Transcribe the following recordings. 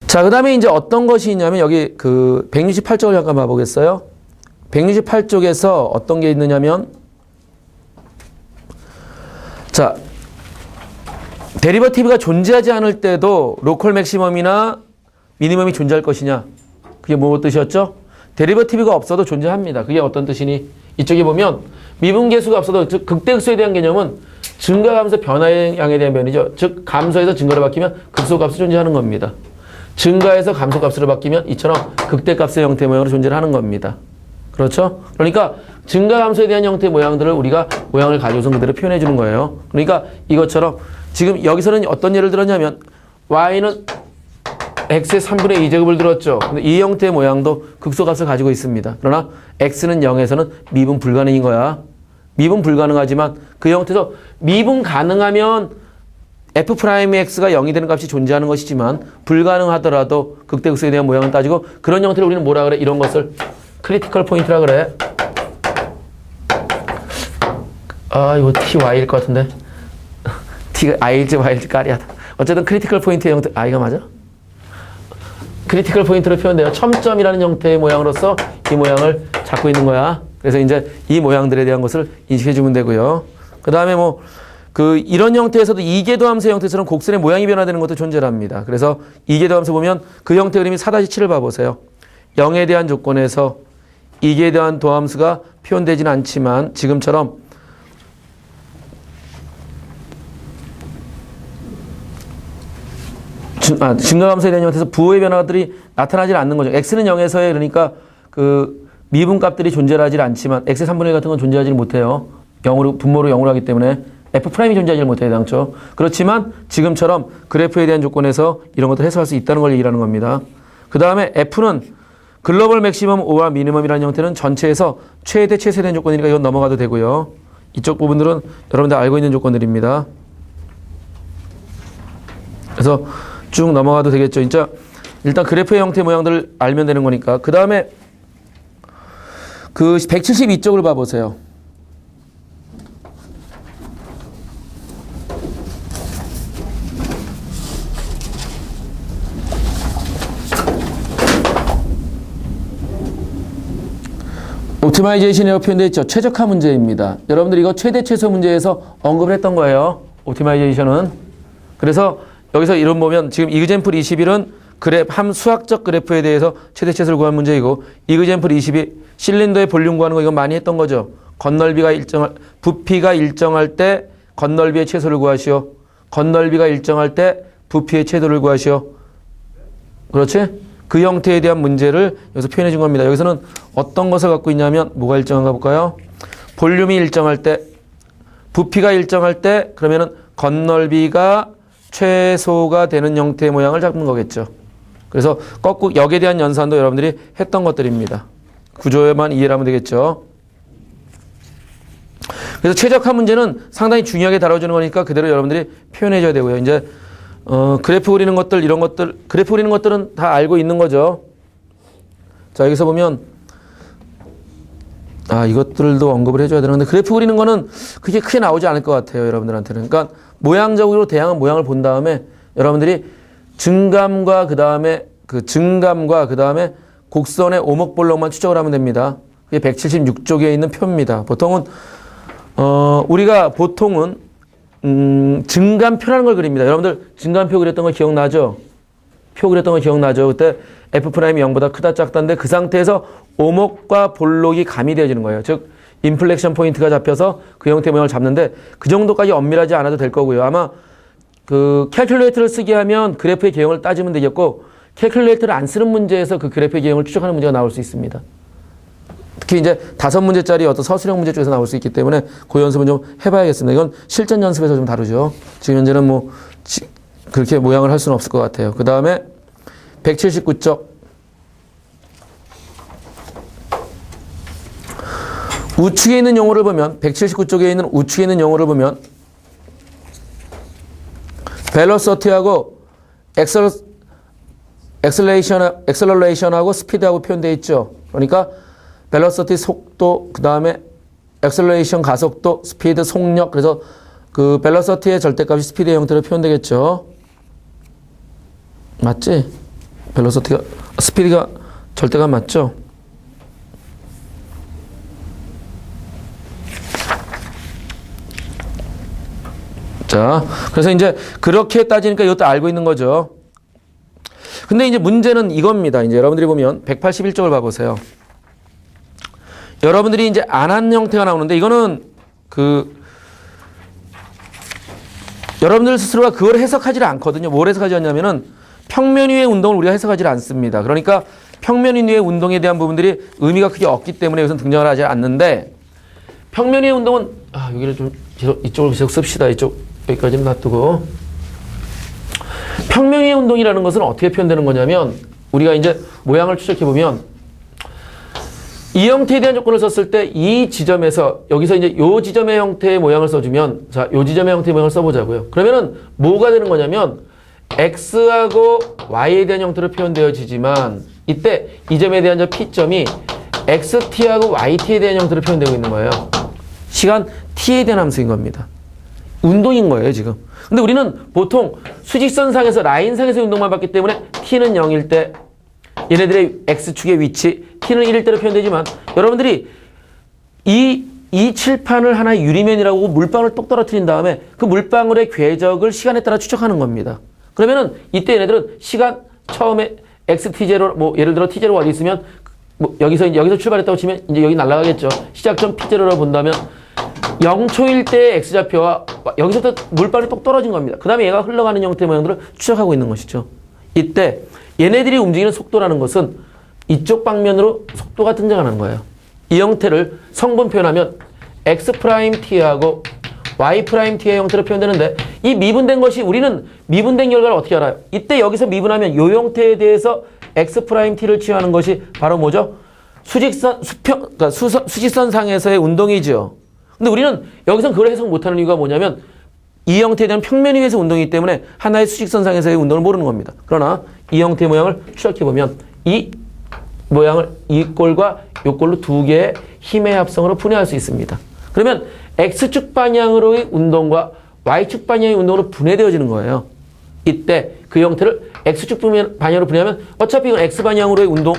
자, 그 다음에 이제 어떤 것이 있냐면 여기 그 168쪽을 잠깐 봐보겠어요. 168쪽에서 어떤 게 있느냐면 자, 데리버티브가 존재하지 않을 때도 로컬 맥시멈이나 미니멈이 존재할 것이냐. 그게 뭐 뜻이었죠? 데리버티브가 없어도 존재합니다. 그게 어떤 뜻이니? 이쪽에 보면 미분계수가 없어도 즉 극대극소에 대한 개념은 증가하면서 변화의 양에 대한 변이죠. 즉 감소해서 증가로 바뀌면 극소값이 존재하는 겁니다. 증가해서 감소값으로 바뀌면 이처럼 극대값의 형태 모양으로 존재를 하는 겁니다. 그렇죠? 그러니까 증가 감소에 대한 형태의 모양들을 우리가 모양을 가져서 그대로 표현해 주는 거예요. 그러니까 이것처럼 지금 여기서는 어떤 예를 들었냐면 y는 x의 3분의 2제곱을 들었죠. 근데 이 형태의 모양도 극소값을 가지고 있습니다. 그러나 x는 0에서는 미분 불가능인 거야. 미분 불가능하지만 그 형태에서 미분 가능하면 f'x가 0이 되는 값이 존재하는 것이지만 불가능하더라도 극대극소에 대한 모양을 따지고 그런 형태를 우리는 뭐라 그래? 이런 것을 크리티컬 포인트라 그래. 아, 이거 ty일 것 같은데. t가 i일지 y일지 까리하다. 어쨌든 크리티컬 포인트의 형태, 이거 맞아? 크리티컬 포인트로 표현돼요. 첨점이라는 형태의 모양으로서 이 모양을 잡고 있는 거야. 그래서 이제 이 모양들에 대한 것을 인식해 주면 되고요. 그 다음에 뭐, 이런 형태에서도 이계도 함수 형태처럼 곡선의 모양이 변화되는 것도 존재합니다. 그래서 이계도 함수 보면 그 형태 그림이 4-7을 봐보세요. 0에 대한 조건에서 이계에 대한 도함수가 표현되지는 않지만 지금처럼 증가함수에 대한 형태에서 부호의 변화들이 나타나지 않는 거죠. x는 0에서의 그러니까 그 미분값들이 존재하지 않지만 x의 3분의 1 같은 건 존재하지 못해요. 0으로 분모로 0으로 하기 때문에 f'이 존재하지 못해요. 당초. 그렇지만 지금처럼 그래프에 대한 조건에서 이런 것들 해소할 수 있다는 걸 얘기하는 겁니다. 그 다음에 f는 글로벌 맥시멈 O와 미니멈이라는 형태는 전체에서 최대 최소에 대한 조건이니까 이건 넘어가도 되고요. 이쪽 부분들은 여러분들 알고 있는 조건들입니다. 그래서 쭉 넘어가도 되겠죠. 진짜 일단 그래프의 형태 모양들을 알면 되는 거니까. 그 다음에 그 172쪽을 봐보세요. 옵티마이제이션이라고 표현되어 있죠. 최적화 문제입니다. 여러분들 이거 최대 최소 문제에서 언급을 했던 거예요. 옵티마이제이션은. 그래서 여기서 이런 보면 지금 이그젠플 21은 수학적 그래프에 대해서 최대 최소를 구하는 문제이고 이그젠플 22 실린더의 볼륨 구하는 거 이건 많이 했던 거죠. 부피가 일정할 때 건널비의 최소를 구하시오. 건널비가 일정할 때 부피의 최소를 구하시오. 그렇지? 그 형태에 대한 문제를 여기서 표현해 준 겁니다. 여기서는 어떤 것을 갖고 있냐면 뭐가 일정한가 볼까요? 볼륨이 일정할 때, 부피가 일정할 때 그러면은 건널비가 최소가 되는 형태의 모양을 잡는 거겠죠. 그래서 거꾸로 역에 대한 연산도 여러분들이 했던 것들입니다. 구조에만 이해를 하면 되겠죠. 그래서 최적화 문제는 상당히 중요하게 다뤄주는 거니까 그대로 여러분들이 표현해 줘야 되고요. 이제 그래프 그리는 것들, 이런 것들, 그래프 그리는 것들은 다 알고 있는 거죠. 자, 여기서 보면, 이것들도 언급을 해줘야 되는데, 그래프 그리는 거는 그게 크게 나오지 않을 것 같아요, 여러분들한테는. 그러니까, 모양적으로 다양한 모양을 본 다음에, 여러분들이 증감과 그 다음에 곡선의 오목볼록만 추적을 하면 됩니다. 그게 176쪽에 있는 표입니다. 보통은, 우리가 보통은, 증감표라는 걸 그립니다. 여러분들 증감표 그렸던 거 기억나죠? 표 그렸던 거 기억나죠? 그때 F'이 0보다 크다 작다인데 그 상태에서 오목과 볼록이 가미되어지는 거예요. 즉 인플렉션 포인트가 잡혀서 그 형태의 모양을 잡는데 그 정도까지 엄밀하지 않아도 될 거고요. 아마 그 캘큘레이터를 쓰게 하면 그래프의 개형을 따지면 되겠고 캘큘레이터를 안 쓰는 문제에서 그 그래프의 개형을 추적하는 문제가 나올 수 있습니다. 특히 이제 5문제짜리 어떤 서술형 문제 쪽에서 나올 수 있기 때문에 그 연습은 좀 해봐야겠습니다. 이건 실전 연습에서 좀 다루죠. 지금 현재는 뭐 그렇게 모양을 할 수는 없을 것 같아요. 그 다음에 179쪽 우측에 있는 용어를 보면 179쪽에 있는 우측에 있는 용어를 보면 벨로시티하고 엑셀러레이션하고 스피드하고 표현되어 있죠. 그러니까 벨로시티 속도, 그 다음에 엑셀러레이션 가속도, 스피드 속력. 그래서 그 벨로시티의 절대값이 스피드의 형태로 표현되겠죠. 맞지? 벨로시티가 스피드가 절대가 맞죠? 자, 그래서 이제 그렇게 따지니까 이것도 알고 있는 거죠. 근데 이제 문제는 이겁니다. 이제 여러분들이 보면 181쪽을 봐보세요. 여러분들이 이제 안 한 형태가 나오는데 이거는 여러분들 스스로가 그걸 해석하지 않거든요. 뭘 해석하지 않냐면은 평면 위의 운동을 우리가 해석하지 않습니다. 그러니까 평면 위의 운동에 대한 부분들이 의미가 크게 없기 때문에 여기서 등장을 하지 않는데 평면 위의 운동은 여기를 좀 이쪽을 계속 씁시다. 여기까지는 놔두고 평면 위의 운동이라는 것은 어떻게 표현되는 거냐면 우리가 이제 모양을 추적해 보면 이 형태에 대한 조건을 썼을 때 이 지점에서 여기서 이제 요 지점의 형태의 모양을 써주면 자, 요 지점의 형태의 모양을 써보자고요. 그러면은 뭐가 되는 거냐면 x하고 y에 대한 형태로 표현되어지지만 이때 이 점에 대한 저 p점이 xt하고 yt에 대한 형태로 표현되고 있는 거예요. 시간 t에 대한 함수인 겁니다. 운동인 거예요, 지금. 근데 우리는 보통 수직선상에서 라인상에서 운동만 봤기 때문에 t는 0일 때 얘네들의 x축의 위치 t는 1일 때로 표현되지만 여러분들이 이 칠판을 하나의 유리면이라고 물방울을 똑 떨어뜨린 다음에 그 물방울의 궤적을 시간에 따라 추적하는 겁니다. 그러면은 이때 얘네들은 시간 처음에 xt0 뭐 예를 들어 t0가 어디 있으면 뭐 여기서 출발했다고 치면 이제 여기 날아가겠죠. 시작점 p0로 본다면 0초일 때의 x좌표와 여기서부터 물방울이 똑 떨어진 겁니다. 그 다음에 얘가 흘러가는 형태의 모양들을 추적하고 있는 것이죠. 이때 얘네들이 움직이는 속도라는 것은 이쪽 방면으로 속도가 등장하는 거예요. 이 형태를 성분 표현하면 x't하고 y't의 형태로 표현되는데 이 미분된 것이 우리는 미분된 결과를 어떻게 알아요? 이때 여기서 미분하면 이 형태에 대해서 x't를 취하는 것이 바로 뭐죠? 수직선상에서의 운동이죠. 근데 우리는 여기서 그걸 해석 못하는 이유가 뭐냐면 이 형태에 대한 평면 위에서 운동이기 때문에 하나의 수직선상에서의 운동을 모르는 겁니다. 그러나 이 형태의 모양을 추적해보면 이 모양을 이 꼴과 이 꼴로 두 개의 힘의 합성으로 분해할 수 있습니다. 그러면 X축 방향으로의 운동과 Y축 방향의 운동으로 분해되어지는 거예요. 이때 그 형태를 X축 방향으로 분해하면 어차피 이건 X 방향으로의 운동,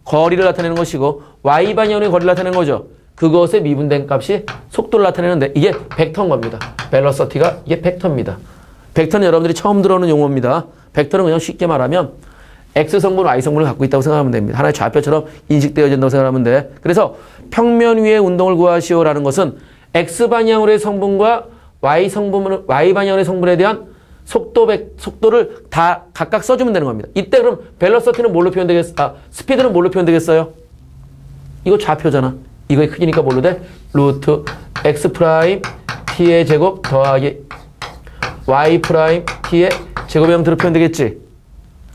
거리를 나타내는 것이고 Y 방향으로의 거리를 나타내는 거죠. 그것의 미분된 값이 속도를 나타내는데 이게 벡터인 겁니다. 벨로시티가 이게 벡터입니다. 벡터는 여러분들이 처음 들어오는 용어입니다. 벡터는 그냥 쉽게 말하면 X성분, Y성분을 갖고 있다고 생각하면 됩니다. 하나의 좌표처럼 인식되어진다고 생각하면 돼. 그래서 평면 위의 운동을 구하시오라는 것은 X방향으로의 성분과 Y방향으로의 성분에 대한 속도를 다 각각 써주면 되는 겁니다. 이때 그럼 벨로시티는 뭘로 표현되겠어요? 스피드는 뭘로 표현되겠어요? 이거 좌표잖아. 이거의 크기니까 뭘로 돼? 루트 X 프라임 T의 제곱 더하기 Y 프라임 T의 제곱의 형태로 표현되겠지.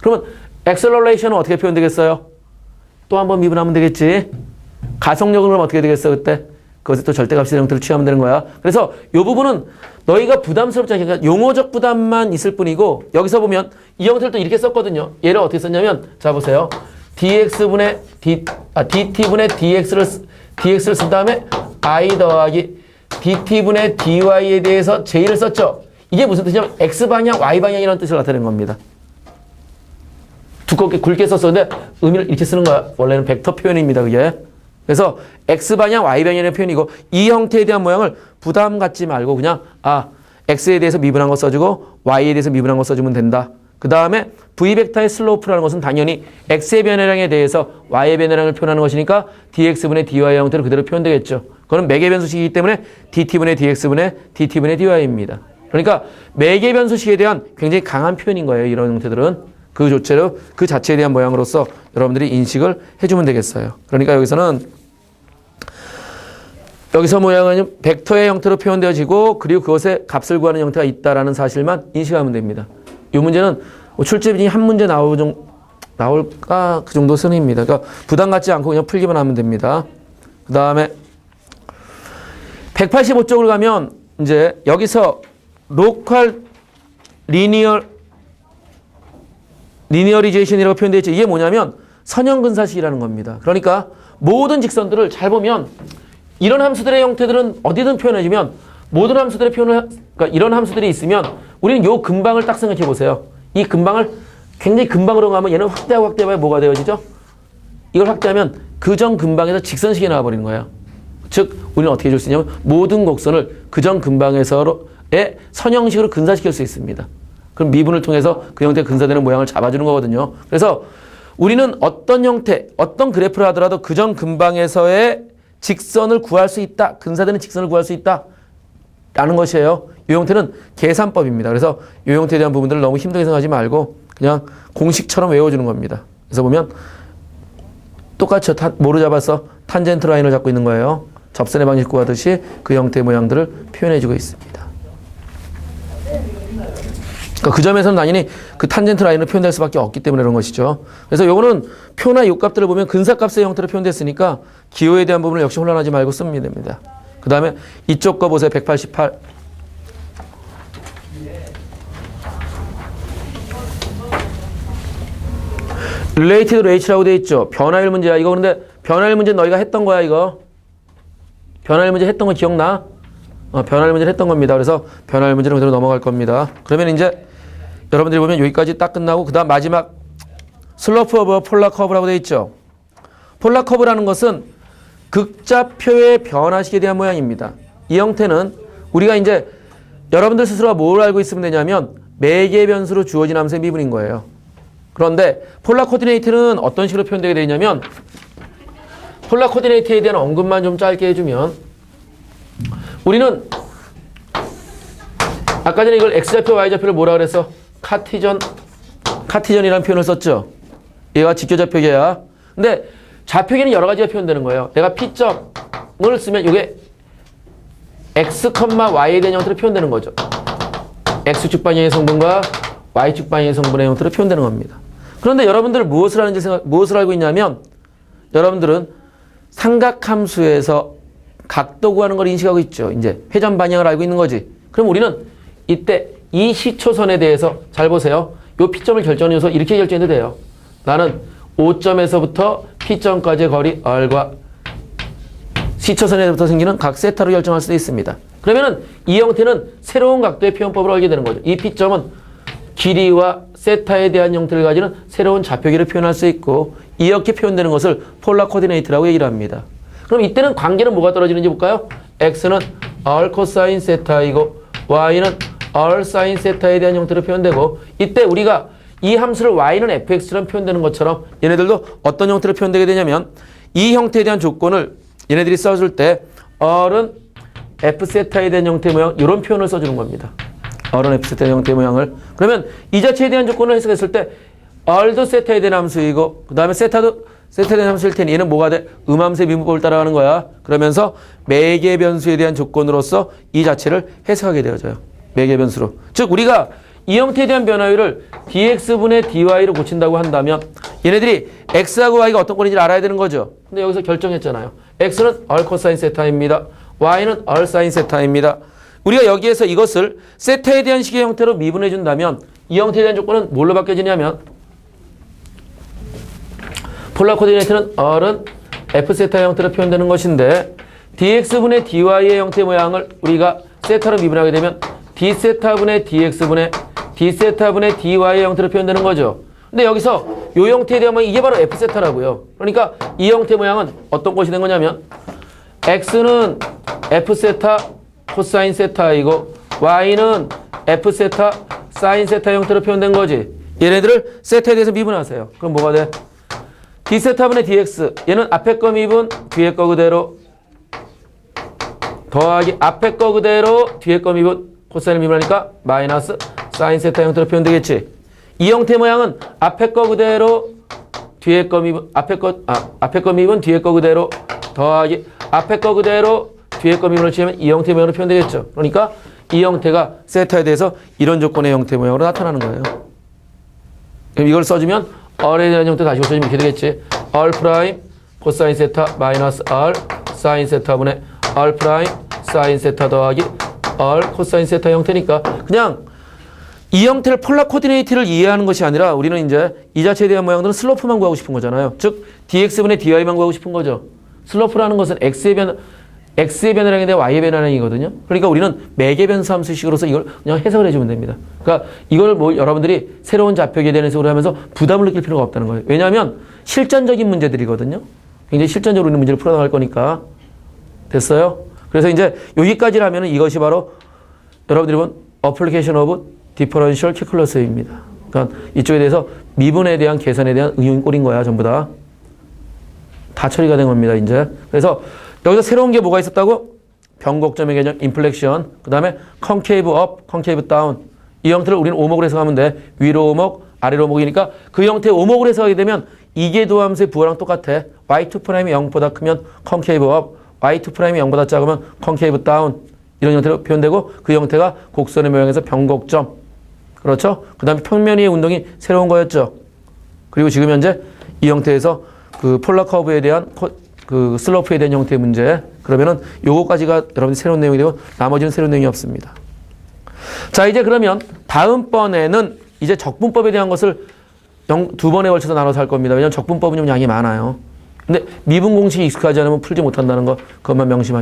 그러면 엑셀러레이션은 어떻게 표현되겠어요? 또 한번 미분하면 되겠지. 가속력은 그럼 어떻게 되겠어 그때? 그것에 또 절대값의 형태를 취하면 되는 거야. 그래서 이 부분은 너희가 부담스럽지 않게 그러니까 용어적 부담만 있을 뿐이고 여기서 보면 이 형태를 또 이렇게 썼거든요. 얘를 어떻게 썼냐면 자 보세요. dx분의 dt분의 dx를 쓴 다음에 i 더하기 dt분의 dy에 대해서 j를 썼죠. 이게 무슨 뜻이냐면 x방향, y방향이라는 뜻을 나타내는 겁니다. 두껍게 굵게 썼었는데 의미를 이렇게 쓰는 거야. 원래는 벡터 표현입니다. 그게. 그래서 x방향, y방향의 표현이고 이 형태에 대한 모양을 부담 갖지 말고 그냥 x에 대해서 미분한 거 써주고 y에 대해서 미분한 거 써주면 된다. 그 다음에 v벡터의 슬로프라는 것은 당연히 x의 변화량에 대해서 y의 변화량을 표현하는 것이니까 dx분의 dy의 형태로 그대로 표현되겠죠. 그거는 매개 변수식이기 때문에 dt분의 dx분의 dt분의 dy입니다. 그러니까 매개 변수식에 대한 굉장히 강한 표현인 거예요. 이런 형태들은. 그 조체로 그 자체에 대한 모양으로서 여러분들이 인식을 해주면 되겠어요. 그러니까 여기서 모양은 벡터의 형태로 표현되어지고 그리고 그것의 값을 구하는 형태가 있다라는 사실만 인식하면 됩니다. 이 문제는 출제빈이 한 문제 나올까 그 정도 선입니다. 그러니까 부담 갖지 않고 그냥 풀기만 하면 됩니다. 그 다음에 185쪽을 가면 이제 여기서 로컬 리니어리제이션이라고 표현되어 있죠. 이게 뭐냐면 선형근사식이라는 겁니다. 그러니까 모든 직선들을 잘 보면 이런 함수들의 형태들은 어디든 표현해주면 모든 함수들의 그러니까 이런 함수들이 있으면 우리는 요 근방을 딱 생각해 보세요. 이 근방을 굉장히 근방으로 가면 얘는 확대하고 확대해봐야 뭐가 되어지죠? 이걸 확대하면 그정 근방에서 직선식이 나와버리는 거예요. 즉 우리는 어떻게 줄 수 있냐면 모든 곡선을 그정 근방에서의 선형식으로 근사시킬 수 있습니다. 그럼 미분을 통해서 그 형태의 근사되는 모양을 잡아주는 거거든요. 그래서 우리는 어떤 형태, 어떤 그래프를 하더라도 그정 근방에서의 직선을 구할 수 있다. 근사되는 직선을 구할 수 있다. 라는 것이에요. 이 형태는 계산법입니다. 그래서 이 형태에 대한 부분들을 너무 힘들게 생각하지 말고 그냥 공식처럼 외워주는 겁니다. 그래서 보면 똑같이 뭐로 잡아서 탄젠트 라인을 잡고 있는 거예요. 접선의 방식 구하듯이 그 형태의 모양들을 표현해주고 있습니다. 그러니까 그 점에서는 당연히 그 탄젠트 라인으로 표현될 수밖에 없기 때문에 그런 것이죠. 그래서 요거는 표나 요값들을 보면 근사값의 형태로 표현됐으니까 기호에 대한 부분을 역시 혼란하지 말고 쓰면 됩니다. 그 다음에 이쪽 거 보세요. 188. related h라고 되어 있죠. 변화율 문제야. 이거 그런데 변화율 문제 너희가 했던 거야, 이거. 변화율 문제 했던 거 기억나? 변화율 문제를 했던 겁니다. 그래서 변화율 문제는 그대로 넘어갈 겁니다. 그러면 이제 여러분들이 보면 여기까지 딱 끝나고 그 다음 마지막 슬로프 오브 폴라 커브라고 되어 있죠. 폴라 커브라는 것은 극좌표의 변화식에 대한 모양입니다. 이 형태는 우리가 이제 여러분들 스스로가 뭘 알고 있으면 되냐면 매개 변수로 주어진 함수의 미분인 거예요. 그런데 폴라 코디네이트는 어떤 식으로 표현되게 되냐면 폴라 코디네이트에 대한 언급만 좀 짧게 해주면 우리는 아까 전에 이걸 X좌표, Y좌표를 뭐라 그랬어? 카티전이라는 표현을 썼죠. 얘가 직교좌표계야. 근데 좌표계는 여러 가지가 표현되는 거예요. 내가 P점을 쓰면 이게 X, Y에 대한 형태로 표현되는 거죠. X축 방향의 성분과 Y축 방향의 성분의 형태로 표현되는 겁니다. 그런데 여러분들 무엇을 알고 있냐면 여러분들은 삼각함수에서 각도 구하는 걸 인식하고 있죠. 이제 회전 방향을 알고 있는 거지. 그럼 우리는 이때 이 시초선에 대해서 잘 보세요. 이 P점을 결정하는 요소 이렇게 결정해도 돼요. 나는 O점에서부터 P점까지의 거리 R과 시초선에서부터 생기는 각 세타로 결정할 수도 있습니다. 그러면은 이 형태는 새로운 각도의 표현법을 알게 되는 거죠. 이 P점은 길이와 세타에 대한 형태를 가지는 새로운 좌표기를 표현할 수 있고 이렇게 표현되는 것을 폴라 코디네이트라고 얘기를 합니다. 그럼 이때는 관계는 뭐가 떨어지는지 볼까요? X는 R 코사인 세타이고 Y는 R 사인 세타에 대한 형태로 표현되고 이때 우리가 이 함수를 Y는 fx처럼 표현되는 것처럼 얘네들도 어떤 형태로 표현되게 되냐면 이 형태에 대한 조건을 얘네들이 써줄 때 R은 f 세타에 대한 형태 모양 이런 표현을 써주는 겁니다. R은 f 세타의 형태 모양을 그러면 이 자체에 대한 조건을 해석했을 때 R도 세타에 대한 함수이고 그 다음에 세타도 세타에 대한 함수일 테니 얘는 뭐가 돼? 음함수의 미분법을 따라가는 거야. 그러면서 매개 변수에 대한 조건으로서 이 자체를 해석하게 되어져요. 매개 변수로. 즉 우리가 이 형태에 대한 변화율을 dx분의 dy로 고친다고 한다면 얘네들이 x하고 y가 어떤 꼴인지를 알아야 되는 거죠. 근데 여기서 결정했잖아요. x는 r 코사인 세타입니다. y는 r 사인 세타입니다. 우리가 여기에서 이것을 세타에 대한 식의 형태로 미분해 준다면 이 형태에 대한 조건은 뭘로 바뀌어지냐면 폴라 코디네이트는 r은 f 세타 형태로 표현되는 것인데 dx분의 dy의 형태 모양을 우리가 세타로 미분하게 되면 d 세타분의 dx분의 d 세타분의 dy의 형태로 표현되는 거죠. 근데 여기서 이 형태에 대한 모양 이게 바로 f 세타라고요. 그러니까 이 형태 모양은 어떤 것이 된 거냐면 x는 f 세타 코사인 세타이고 y는 f 세타 사인 세타 형태로 표현된 거지. 얘네들을 세타에 대해서 미분하세요. 그럼 뭐가 돼? d 세타분의 dx 얘는 앞에 거 미분 뒤에 거 그대로 더하기 앞에 거 그대로 뒤에 거 미분 코사인을 미분하니까 마이너스 사인 세타 형태로 표현되겠지. 이 형태 모양은 앞에 거 그대로 뒤에 거 미분 앞에 거 미분 뒤에 거 그대로 더하기 앞에 거 그대로 뒤에 거 미분을 치면 이 형태 모양으로 표현되겠죠. 그러니까 이 형태가 세타에 대해서 이런 조건의 형태 모양으로 나타나는 거예요. 그럼 이걸 써주면 R에 대한 형태 다시 고쳐주면 이렇게 되겠지. R 프라임 코사인 세타 마이너스 R 사인 세타분의 R 프라임 사인 세타 더하기 R 코사인 세타 형태니까 그냥 이 형태를 폴라 코디네이트를 이해하는 것이 아니라 우리는 이제 이 자체에 대한 모양들은 슬로프만 구하고 싶은 거잖아요. 즉 dx분의 dy만 구하고 싶은 거죠. 슬로프라는 것은 x에 x의 변화량인데 y의 변화량이거든요. 그러니까 우리는 매개 변수 함수식으로서 이걸 그냥 해석을 해주면 됩니다. 그러니까 이걸 뭐 여러분들이 새로운 좌표기에 대한 해석을 하면서 부담을 느낄 필요가 없다는 거예요. 왜냐하면 실전적인 문제들이거든요. 굉장히 실전적으로 있는 문제를 풀어나갈 거니까. 됐어요? 그래서 이제 여기까지 하면은 이것이 바로 여러분들이 본 Application of Differential Calculus입니다. 그러니까 이쪽에 대해서 미분에 대한 계산에 대한 응용이 꼴인 거야, 전부 다. 다 처리가 된 겁니다, 이제. 그래서 여기서 새로운 게 뭐가 있었다고? 변곡점의 개념, 인플렉션, 그 다음에 컨케이브 업, 컨케이브 다운. 이 형태를 우리는 오목을 해석하면 돼. 위로 오목, 아래로 오목이니까 그 형태의 오목을 해석하게 되면 이계도함수의 부호랑 똑같아. y2'이 0보다 크면 컨케이브 업, y2'이 0보다 작으면 컨케이브 다운. 이런 형태로 표현되고 그 형태가 곡선의 모양에서 변곡점. 그렇죠? 그 다음에 평면 위의 운동이 새로운 거였죠. 그리고 지금 현재 이 형태에서 그 폴라 커브에 대한 그 슬로프에 대한 형태의 문제. 그러면은 요거까지가 여러분들 새로운 내용이 되고 나머지는 새로운 내용이 없습니다. 자, 이제 그러면 다음번에는 이제 적분법에 대한 것을 두 번에 걸쳐서 나눠서 할 겁니다. 왜냐하면 적분법은 좀 양이 많아요. 근데 미분 공식이 익숙하지 않으면 풀지 못한다는 거 그것만 명심하십시오.